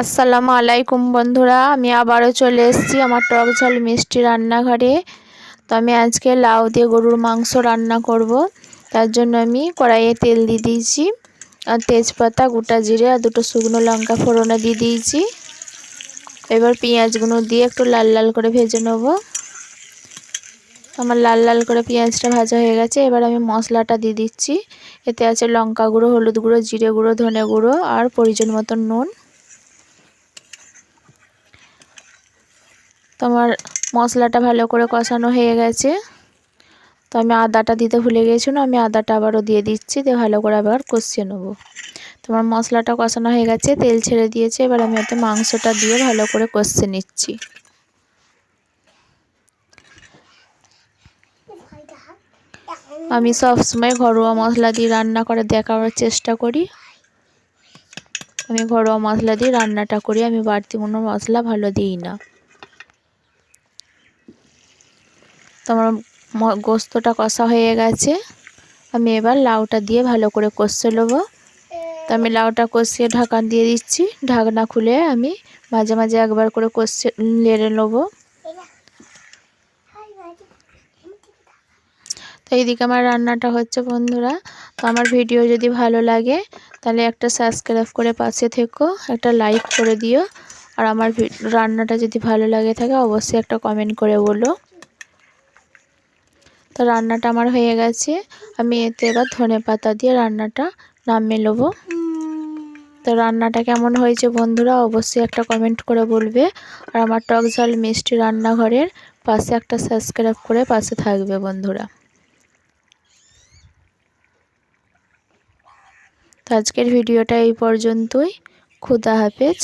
আসসালামু আলাইকুম বন্ধুরা, আমি আবারও চলে এসেছি আমার টক ঝাল মিষ্টি রান্নাঘরে। তো আমি আজকে লাউ দিয়ে গরুর মাংস রান্না করব। তার জন্য আমি কড়াইয়ে তেল দিয়ে দিয়েছি, আর তেজপাতা, গোটা জিরে আর দুটো শুকনো লঙ্কা ফোড়নে দিয়ে দিয়েছি। এবার পেঁয়াজগুলো দিয়ে একটু লাল লাল করে ভেজে নেব। আমার লাল লাল করে পেঁয়াজটা ভাজা হয়ে গেছে। এবার আমি মশলাটা দিয়ে দিচ্ছি। এতে আছে লঙ্কা গুঁড়ো, হলুদ গুঁড়ো, জিরে গুঁড়ো, ধনে গুঁড়ো আর পরিমাণ মতো নুন। তো আমার মশলাটা ভালো করে কষানো হয়ে গেছে। তো আমি আদাটা দিতে ভুলে গিয়েছিলাম, আমি আদাটা আবারও দিয়ে দিচ্ছি, দিয়ে ভালো করে আবার কষিয়ে নেব। তোমার মশলাটা কষানো হয়ে গেছে, তেল ছেড়ে দিয়েছে। এবার আমি এতে মাংসটা দিয়ে ভালো করে কষিয়ে নিচ্ছি। আমি সবসময় ঘরোয়া মশলা দিয়ে রান্না করে দেখানোর চেষ্টা করি। আমি ঘরোয়া মশলা দিয়ে রান্নাটা করি, আমি বাড়তি কোনো মশলা ভালো দিই না। তোমার গোস্তটা কষা হয়ে গেছে, আমি এবার লাউটা দিয়ে ভালো করে কষিয়ে নেব। তো আমি লাউটা কষিয়ে ঢাকনা দিয়ে দিচ্ছি। ঢাকনা খুলে আমি মাঝে মাঝে একবার করে কষিয়ে নেড়ে নেব। তো এইদিকে আমার রান্নাটা হচ্ছে বন্ধুরা। তো আমার ভিডিও যদি ভালো লাগে তাহলে একটা সাবস্ক্রাইব করে পাশে থেকো, একটা লাইক করে দিও। আর আমার রান্নাটা যদি ভালো লাগে থাকে অবশ্যই একটা কমেন্ট করে বলো। তো রান্নাটা আমার হয়ে গেছে, আমি এতে এবার ধনেপাতা দিয়ে রান্নাটা নামিয়ে নেব। তো রান্নাটা কেমন হয়েছে বন্ধুরা অবশ্যই একটা কমেন্ট করে বলবে। আর আমার টক ঝাল মিষ্টি রান্নাঘরের পাশে একটা সাবস্ক্রাইব করে পাশে থাকবে বন্ধুরা। তো আজকের ভিডিওটা এই পর্যন্তই। খুদা হাফেজ।